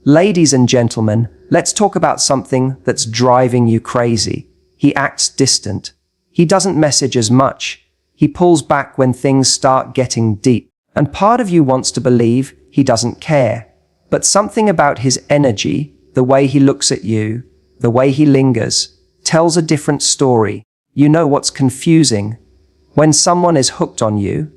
Ladies and gentlemen, let's talk about something that's driving you crazy. He acts distant. He doesn't message as much. He pulls back when things start getting deep. And part of you wants to believe he doesn't care. But something about his energy, the way he looks at you, the way he lingers, tells a different story. You know what's confusing? When someone is hooked on you,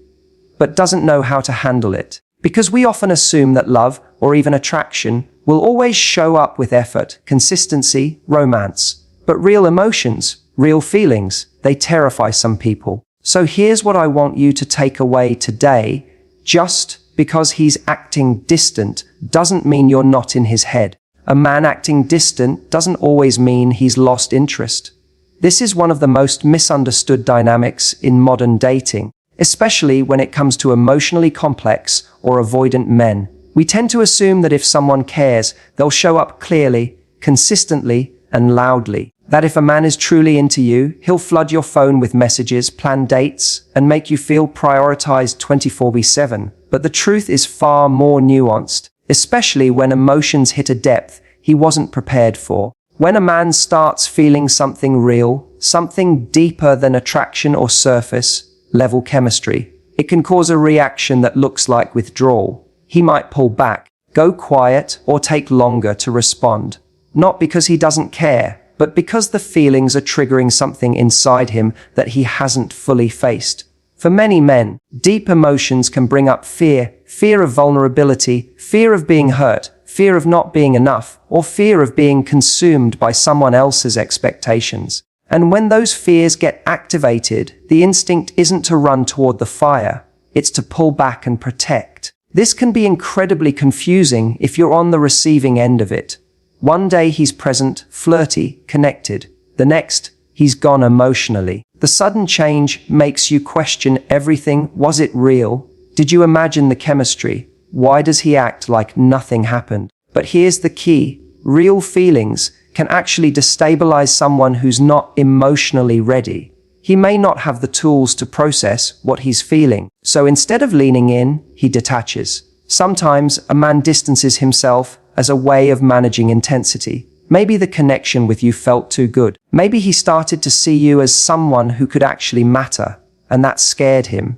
but doesn't know how to handle it. Because we often assume that love, or even attraction, will always show up with effort, consistency, romance. But real emotions, real feelings, they terrify some people. So here's what I want you to take away today. Just because he's acting distant doesn't mean you're not in his head. A man acting distant doesn't always mean he's lost interest. This is one of the most misunderstood dynamics in modern dating, especially when it comes to emotionally complex or avoidant men. We tend to assume that if someone cares, they'll show up clearly, consistently, and loudly. That if a man is truly into you, he'll flood your phone with messages, plan dates, and make you feel prioritized 24/7. But the truth is far more nuanced, especially when emotions hit a depth he wasn't prepared for. When a man starts feeling something real, something deeper than attraction or surface-level chemistry, it can cause a reaction that looks like withdrawal. He might pull back, go quiet, or take longer to respond. Not because he doesn't care, but because the feelings are triggering something inside him that he hasn't fully faced. For many men, deep emotions can bring up fear of vulnerability, fear of being hurt, fear of not being enough, or fear of being consumed by someone else's expectations. And when those fears get activated, the instinct isn't to run toward the fire, it's to pull back and protect. This can be incredibly confusing if you're on the receiving end of it. One day he's present, flirty, connected. The next, he's gone emotionally. The sudden change makes you question everything. Was it real? Did you imagine the chemistry? Why does he act like nothing happened? But here's the key. Real feelings can actually destabilize someone who's not emotionally ready. He may not have the tools to process what he's feeling. So instead of leaning in, he detaches. Sometimes a man distances himself as a way of managing intensity. Maybe the connection with you felt too good. Maybe he started to see you as someone who could actually matter, and that scared him.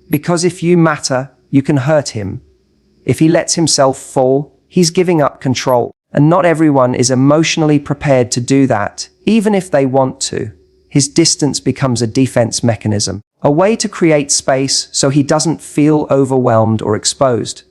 Because if you matter, you can hurt him. If he lets himself fall, he's giving up control. And not everyone is emotionally prepared to do that, even if they want to. His distance becomes a defense mechanism, a way to create space so he doesn't feel overwhelmed or exposed.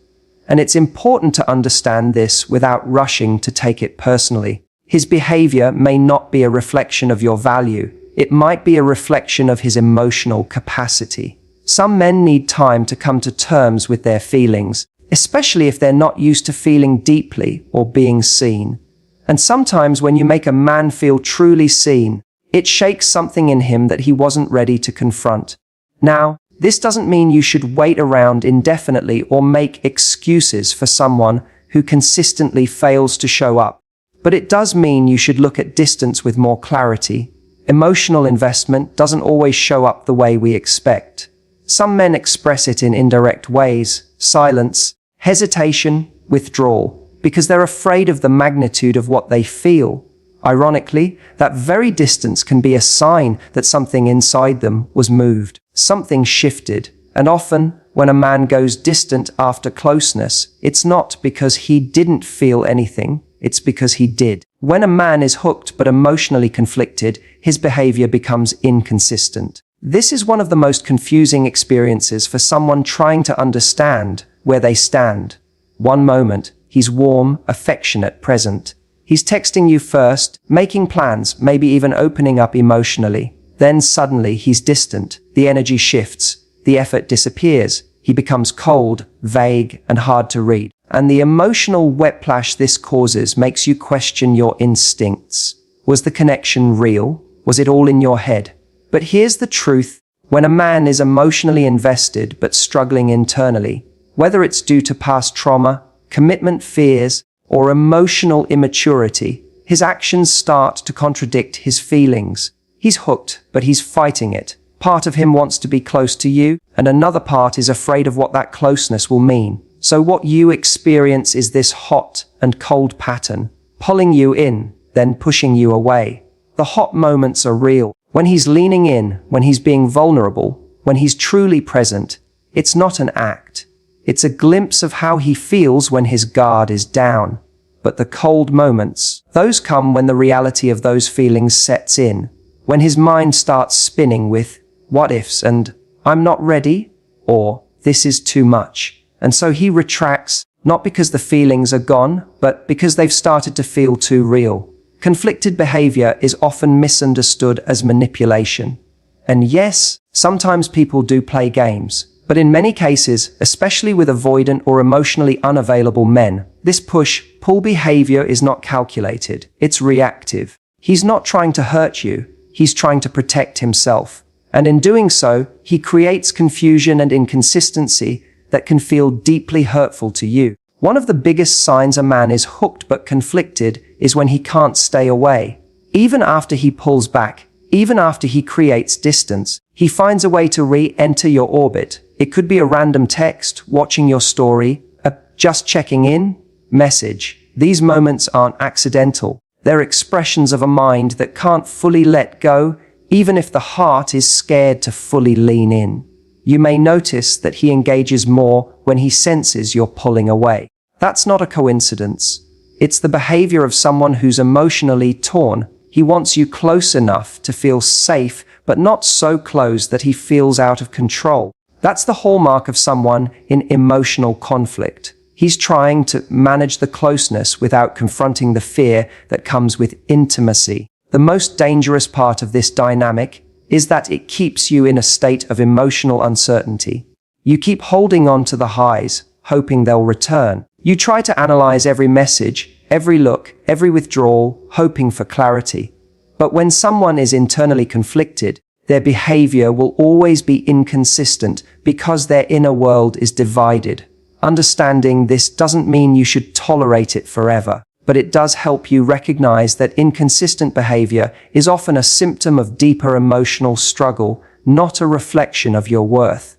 And it's important to understand this without rushing to take it personally. His behavior may not be a reflection of your value. It might be a reflection of his emotional capacity. Some men need time to come to terms with their feelings, especially if they're not used to feeling deeply or being seen. And sometimes when you make a man feel truly seen, it shakes something in him that he wasn't ready to confront. Now, this doesn't mean you should wait around indefinitely or make excuses for someone who consistently fails to show up. But it does mean you should look at distance with more clarity. Emotional investment doesn't always show up the way we expect. Some men express it in indirect ways: silence, hesitation, withdrawal, because they're afraid of the magnitude of what they feel. Ironically, that very distance can be a sign that something inside them was moved. Something shifted. And often, when a man goes distant after closeness, it's not because he didn't feel anything, it's because he did. When a man is hooked but emotionally conflicted, his behavior becomes inconsistent. This is one of the most confusing experiences for someone trying to understand where they stand. One moment, he's warm, affectionate, present. He's texting you first, making plans, maybe even opening up emotionally. Then suddenly he's distant. The energy shifts. The effort disappears. He becomes cold, vague, and hard to read. And the emotional whiplash this causes makes you question your instincts. Was the connection real? Was it all in your head? But here's the truth. When a man is emotionally invested but struggling internally, whether it's due to past trauma, commitment fears, or emotional immaturity, his actions start to contradict his feelings. He's hooked, but he's fighting it. Part of him wants to be close to you, and another part is afraid of what that closeness will mean. So what you experience is this hot and cold pattern, pulling you in, then pushing you away. The hot moments are real. When he's leaning in, when he's being vulnerable, when he's truly present, it's not an act. It's a glimpse of how he feels when his guard is down. But the cold moments, those come when the reality of those feelings sets in, when his mind starts spinning with what ifs and I'm not ready, or this is too much. And so he retracts, not because the feelings are gone, but because they've started to feel too real. Conflicted behavior is often misunderstood as manipulation. And yes, sometimes people do play games, but in many cases, especially with avoidant or emotionally unavailable men, this push-pull behavior is not calculated, it's reactive. He's not trying to hurt you, he's trying to protect himself. And in doing so, he creates confusion and inconsistency that can feel deeply hurtful to you. One of the biggest signs a man is hooked but conflicted is when he can't stay away. Even after he pulls back, even after he creates distance, he finds a way to re-enter your orbit. It could be a random text, watching your story, a just checking in message. These moments aren't accidental. They're expressions of a mind that can't fully let go, even if the heart is scared to fully lean in. You may notice that he engages more when he senses you're pulling away. That's not a coincidence. It's the behavior of someone who's emotionally torn. He wants you close enough to feel safe, but not so close that he feels out of control. That's the hallmark of someone in emotional conflict. He's trying to manage the closeness without confronting the fear that comes with intimacy. The most dangerous part of this dynamic is that it keeps you in a state of emotional uncertainty. You keep holding on to the highs, hoping they'll return. You try to analyze every message, every look, every withdrawal, hoping for clarity. But when someone is internally conflicted, their behavior will always be inconsistent because their inner world is divided. Understanding this doesn't mean you should tolerate it forever, but it does help you recognize that inconsistent behavior is often a symptom of deeper emotional struggle, not a reflection of your worth.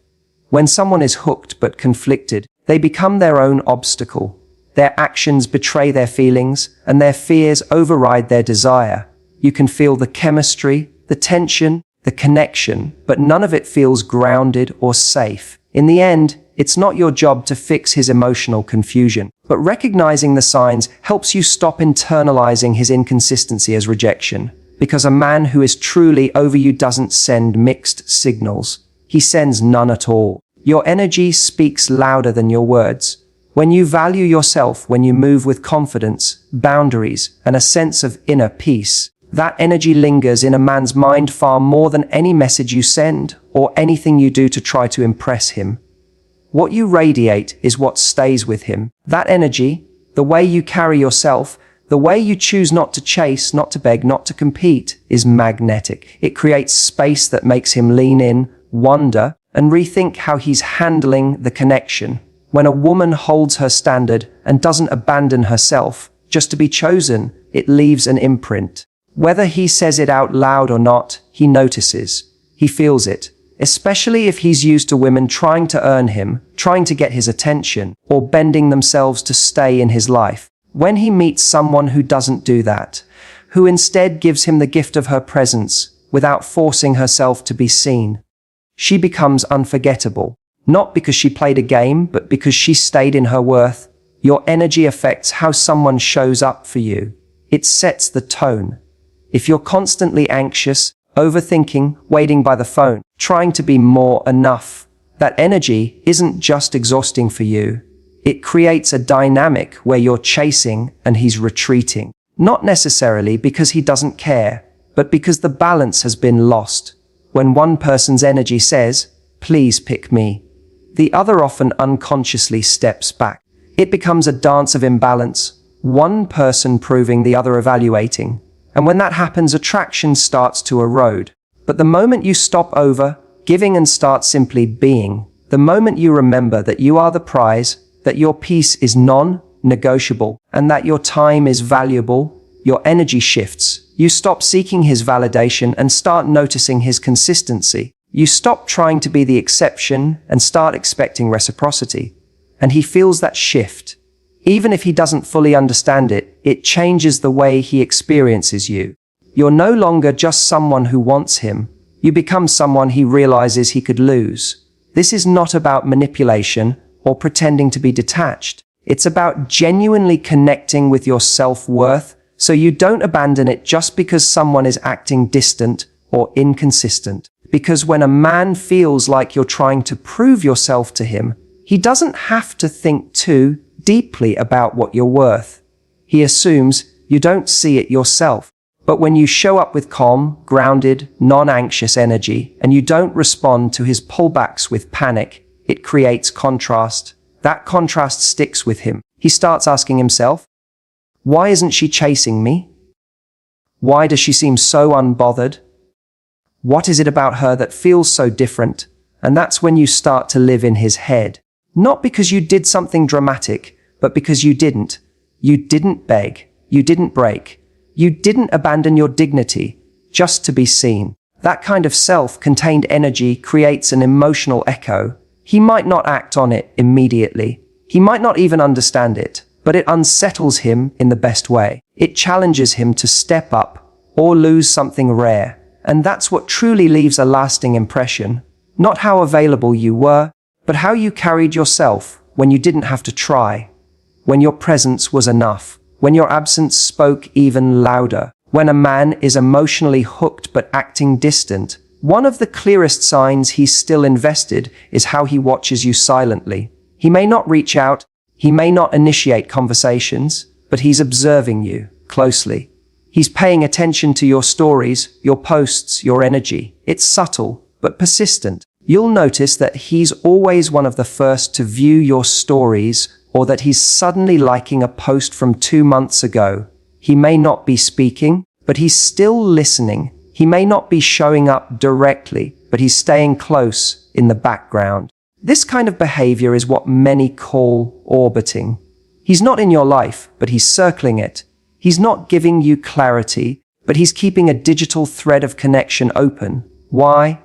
When someone is hooked but conflicted, they become their own obstacle. Their actions betray their feelings, and their fears override their desire. You can feel the chemistry, the tension, the connection, but none of it feels grounded or safe. In the end, it's not your job to fix his emotional confusion, but recognizing the signs helps you stop internalizing his inconsistency as rejection, because a man who is truly over you doesn't send mixed signals. He sends none at all. Your energy speaks louder than your words. When you value yourself, when you move with confidence, boundaries, and a sense of inner peace, that energy lingers in a man's mind far more than any message you send or anything you do to try to impress him. What you radiate is what stays with him. That energy, the way you carry yourself, the way you choose not to chase, not to beg, not to compete, is magnetic. It creates space that makes him lean in, wonder, and rethink how he's handling the connection. When a woman holds her standard and doesn't abandon herself just to be chosen, it leaves an imprint. Whether he says it out loud or not, he notices. He feels it. Especially if he's used to women trying to earn him, trying to get his attention, or bending themselves to stay in his life. When he meets someone who doesn't do that, who instead gives him the gift of her presence without forcing herself to be seen, she becomes unforgettable. Not because she played a game, but because she stayed in her worth. Your energy affects how someone shows up for you. It sets the tone. If you're constantly anxious, overthinking, waiting by the phone, trying to be more enough, that energy isn't just exhausting for you. It creates a dynamic where you're chasing and he's retreating. Not necessarily because he doesn't care, but because the balance has been lost. When one person's energy says, "Please pick me," the other often unconsciously steps back. It becomes a dance of imbalance, one person proving, the other evaluating. And when that happens, attraction starts to erode. But the moment you stop giving and start simply being, the moment you remember that you are the prize, that your peace is non-negotiable, and that your time is valuable, your energy shifts. You stop seeking his validation and start noticing his consistency. You stop trying to be the exception and start expecting reciprocity. and he feels that shift. Even if he doesn't fully understand it, it changes the way he experiences you. You're no longer just someone who wants him. You become someone he realizes he could lose. This is not about manipulation or pretending to be detached. It's about genuinely connecting with your self-worth, so you don't abandon it just because someone is acting distant or inconsistent. Because when a man feels like you're trying to prove yourself to him, he doesn't have to think too deeply about what you're worth. He assumes you don't see it yourself. But when you show up with calm, grounded, non-anxious energy, and you don't respond to his pullbacks with panic, it creates contrast. That contrast sticks with him. He starts asking himself, why isn't she chasing me? Why does she seem so unbothered? What is it about her that feels so different? And that's when you start to live in his head. Not because you did something dramatic, but because you didn't. You didn't beg. You didn't break. You didn't abandon your dignity just to be seen. That kind of self-contained energy creates an emotional echo. He might not act on it immediately. He might not even understand it, but it unsettles him in the best way. It challenges him to step up or lose something rare. And that's what truly leaves a lasting impression. Not how available you were, but how you carried yourself when you didn't have to try. When your presence was enough. When your absence spoke even louder. When a man is emotionally hooked but acting distant, one of the clearest signs he's still invested is how he watches you silently. He may not reach out, he may not initiate conversations, but he's observing you closely. He's paying attention to your stories, your posts, your energy. It's subtle, but persistent. You'll notice that he's always one of the first to view your stories, or that he's suddenly liking a post from 2 months ago. He may not be speaking, but he's still listening. He may not be showing up directly, but he's staying close in the background. This kind of behavior is what many call orbiting. He's not in your life, but he's circling it. He's not giving you clarity, but he's keeping a digital thread of connection open. Why?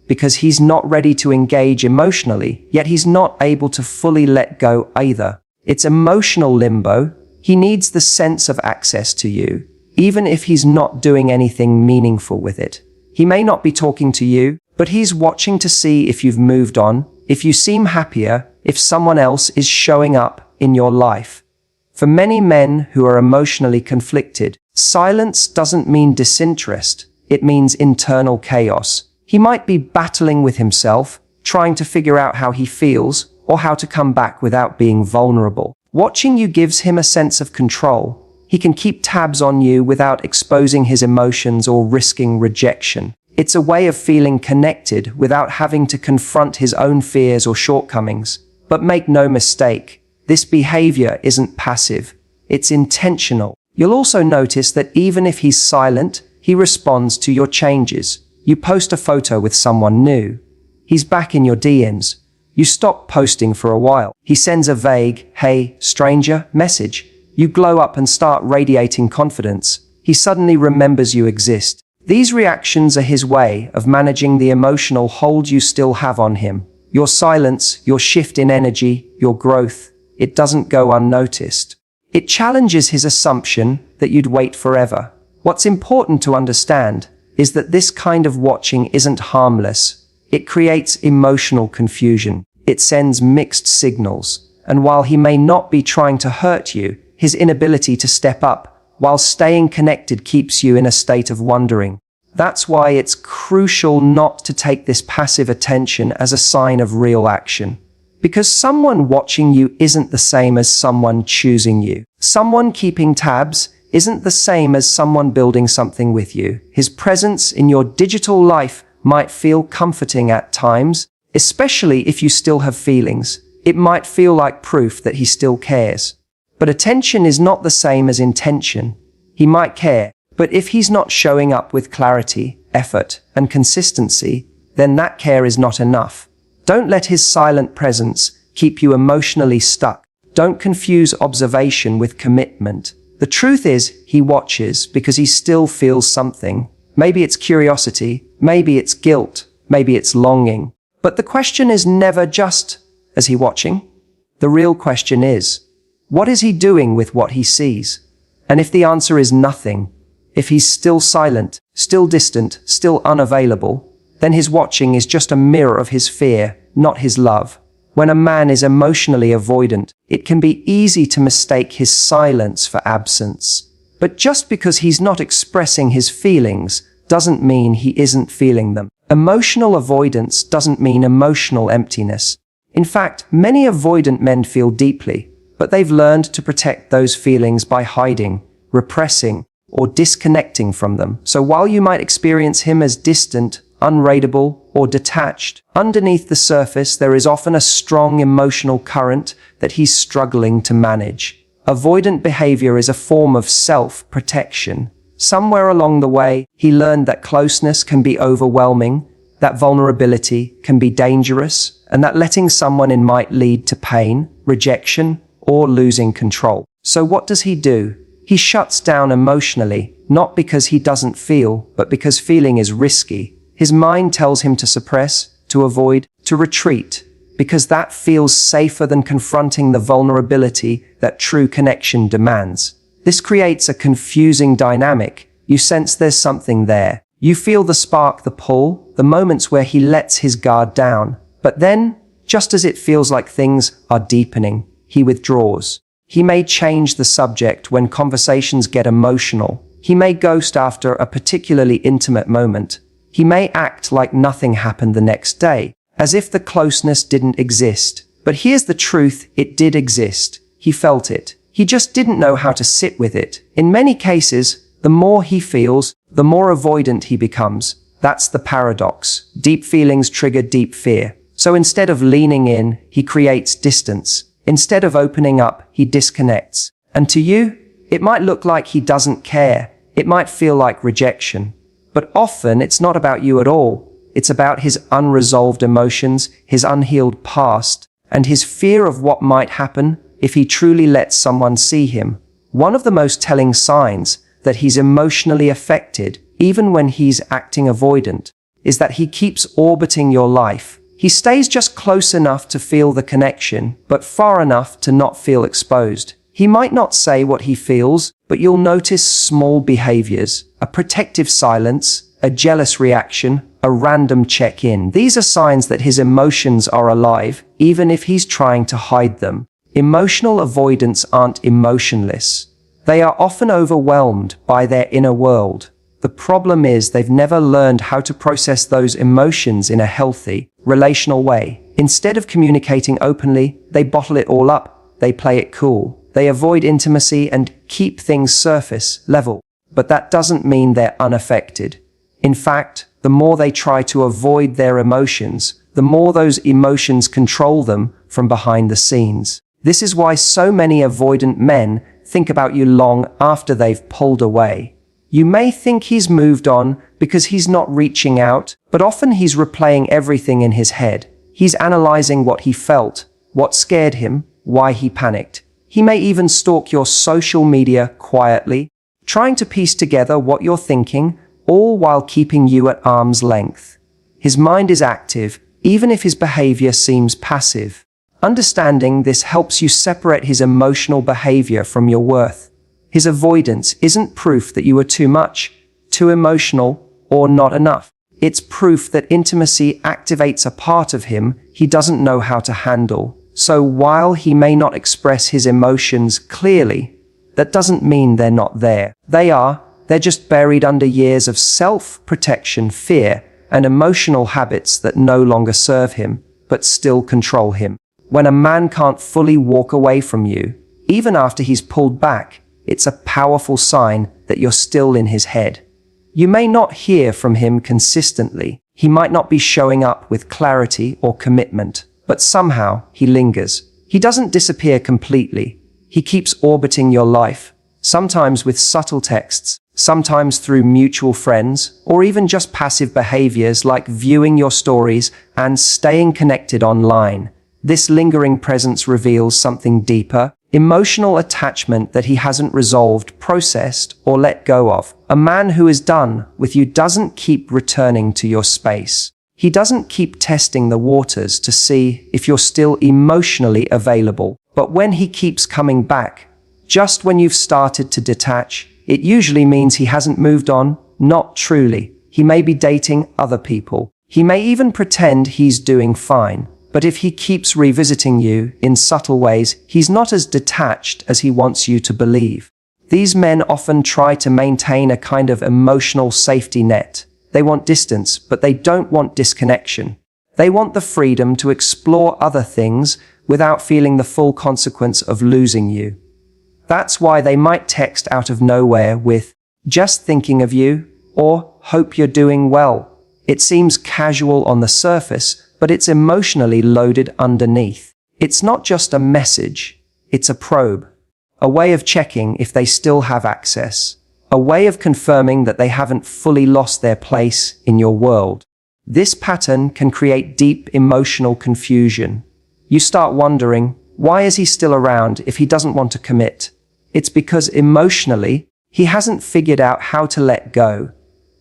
Because he's not ready to engage emotionally, yet he's not able to fully let go either. It's emotional limbo. He needs the sense of access to you, even if he's not doing anything meaningful with it. He may not be talking to you, but he's watching to see if you've moved on, if you seem happier, if someone else is showing up in your life. For many men who are emotionally conflicted, silence doesn't mean disinterest. It means internal chaos. He might be battling with himself, trying to figure out how he feels, or how to come back without being vulnerable. Watching you gives him a sense of control. He can keep tabs on you without exposing his emotions or risking rejection. It's a way of feeling connected without having to confront his own fears or shortcomings. But make no mistake, this behavior isn't passive. It's intentional. You'll also notice that even if he's silent, he responds to your changes. You post a photo with someone new. He's back in your DMs. You stop posting for a while. He sends a vague, "Hey, stranger," message. You glow up and start radiating confidence. He suddenly remembers you exist. These reactions are his way of managing the emotional hold you still have on him. Your silence, your shift in energy, your growth, it doesn't go unnoticed. It challenges his assumption that you'd wait forever. What's important to understand is that this kind of watching isn't harmless. It creates emotional confusion. It sends mixed signals. And while he may not be trying to hurt you, his inability to step up while staying connected keeps you in a state of wondering. That's why it's crucial not to take this passive attention as a sign of real action. Because someone watching you isn't the same as someone choosing you. Someone keeping tabs isn't the same as someone building something with you. His presence in your digital life might feel comforting at times, especially if you still have feelings. It might feel like proof that he still cares. But attention is not the same as intention. He might care, but if he's not showing up with clarity, effort, and consistency, then that care is not enough. Don't let his silent presence keep you emotionally stuck. Don't confuse observation with commitment. The truth is, he watches because he still feels something. Maybe it's curiosity, maybe it's guilt, maybe it's longing. But the question is never just, is he watching? The real question is, what is he doing with what he sees? And if the answer is nothing, if he's still silent, still distant, still unavailable, then his watching is just a mirror of his fear, not his love. When a man is emotionally avoidant, it can be easy to mistake his silence for absence. But just because he's not expressing his feelings doesn't mean he isn't feeling them. Emotional avoidance doesn't mean emotional emptiness. In fact, many avoidant men feel deeply, but they've learned to protect those feelings by hiding, repressing, or disconnecting from them. So while you might experience him as distant, unreadable, or detached, underneath the surface there is often a strong emotional current that he's struggling to manage. Avoidant behavior is a form of self-protection. Somewhere along the way, he learned that closeness can be overwhelming, that vulnerability can be dangerous, and that letting someone in might lead to pain, rejection, or losing control. So what does he do? He shuts down emotionally, not because he doesn't feel, but because feeling is risky. His mind tells him to suppress, to avoid, to retreat, because that feels safer than confronting the vulnerability that true connection demands. This creates a confusing dynamic. You sense there's something there. You feel the spark, the pull, the moments where he lets his guard down. But then, just as it feels like things are deepening, he withdraws. He may change the subject when conversations get emotional. He may ghost after a particularly intimate moment. He may act like nothing happened the next day, as if the closeness didn't exist. But here's the truth, it did exist. He felt it. He just didn't know how to sit with it. In many cases, the more he feels, the more avoidant he becomes. That's the paradox. Deep feelings trigger deep fear. So instead of leaning in, he creates distance. Instead of opening up, he disconnects. And to you, it might look like he doesn't care. It might feel like rejection. But often it's not about you at all. It's about his unresolved emotions, his unhealed past, and his fear of what might happen if he truly lets someone see him. One of the most telling signs that he's emotionally affected, even when he's acting avoidant, is that he keeps orbiting your life. He stays just close enough to feel the connection, but far enough to not feel exposed. He might not say what he feels, but you'll notice small behaviors, a protective silence, a jealous reaction, a random check-in. These are signs that his emotions are alive, even if he's trying to hide them. Emotional avoidants aren't emotionless. They are often overwhelmed by their inner world. The problem is they've never learned how to process those emotions in a healthy, relational way. Instead of communicating openly, they bottle it all up. They play it cool. They avoid intimacy and keep things surface level. But that doesn't mean they're unaffected. In fact, the more they try to avoid their emotions, the more those emotions control them from behind the scenes. This is why so many avoidant men think about you long after they've pulled away. You may think he's moved on because he's not reaching out, but often he's replaying everything in his head. He's analyzing what he felt, what scared him, why he panicked. He may even stalk your social media quietly, trying to piece together what you're thinking, all while keeping you at arm's length. His mind is active, even if his behavior seems passive. Understanding this helps you separate his emotional behavior from your worth. His avoidance isn't proof that you are too much, too emotional, or not enough. It's proof that intimacy activates a part of him he doesn't know how to handle. So while he may not express his emotions clearly, that doesn't mean they're not there. They're just buried under years of self-protection, fear, and emotional habits that no longer serve him, but still control him. When a man can't fully walk away from you, even after he's pulled back, it's a powerful sign that you're still in his head. You may not hear from him consistently. He might not be showing up with clarity or commitment, but somehow he lingers. He doesn't disappear completely. He keeps orbiting your life, sometimes with subtle texts, sometimes through mutual friends, or even just passive behaviors like viewing your stories and staying connected online. This lingering presence reveals something deeper, emotional attachment that he hasn't resolved, processed, or let go of. A man who is done with you doesn't keep returning to your space. He doesn't keep testing the waters to see if you're still emotionally available. But when he keeps coming back, just when you've started to detach, it usually means he hasn't moved on, not truly. He may be dating other people. He may even pretend he's doing fine. But if he keeps revisiting you in subtle ways, he's not as detached as he wants you to believe. These men often try to maintain a kind of emotional safety net. They want distance, but they don't want disconnection. They want the freedom to explore other things without feeling the full consequence of losing you. That's why they might text out of nowhere with, "Just thinking of you," or "Hope you're doing well." It seems casual on the surface, but it's emotionally loaded underneath. It's not just a message, it's a probe. A way of checking if they still have access. A way of confirming that they haven't fully lost their place in your world. This pattern can create deep emotional confusion. You start wondering, why is he still around if he doesn't want to commit? It's because emotionally, he hasn't figured out how to let go.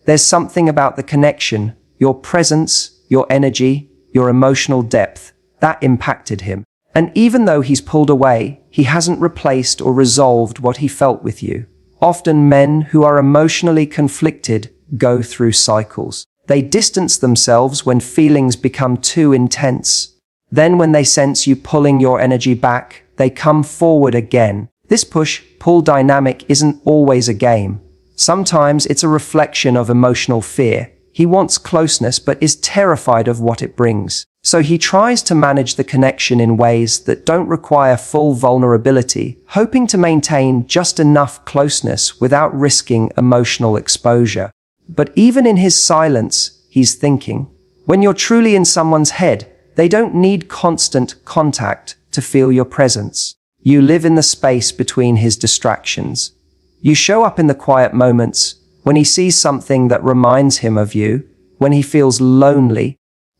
There's something about the connection, your presence, your energy, your emotional depth, that impacted him. And even though he's pulled away, he hasn't replaced or resolved what he felt with you. Often men who are emotionally conflicted go through cycles. They distance themselves when feelings become too intense. Then when they sense you pulling your energy back, they come forward again. This push-pull dynamic isn't always a game. Sometimes it's a reflection of emotional fear. He wants closeness but is terrified of what it brings. So he tries to manage the connection in ways that don't require full vulnerability, hoping to maintain just enough closeness without risking emotional exposure. But even in his silence, he's thinking. When you're truly in someone's head, they don't need constant contact to feel your presence. You live in the space between his distractions. You show up in the quiet moments, when he sees something that reminds him of you, when he feels lonely,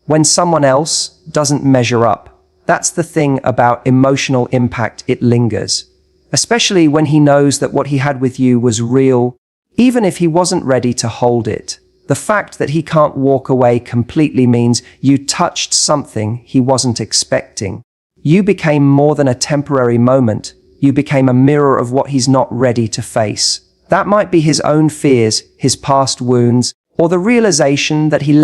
when someone else doesn't measure up. That's the thing about emotional impact, it lingers. Especially when he knows that what he had with you was real, even if he wasn't ready to hold it. The fact that he can't walk away completely means you touched something he wasn't expecting. You became more than a temporary moment. You became a mirror of what he's not ready to face. That might be his own fears, his past wounds, or the realization that he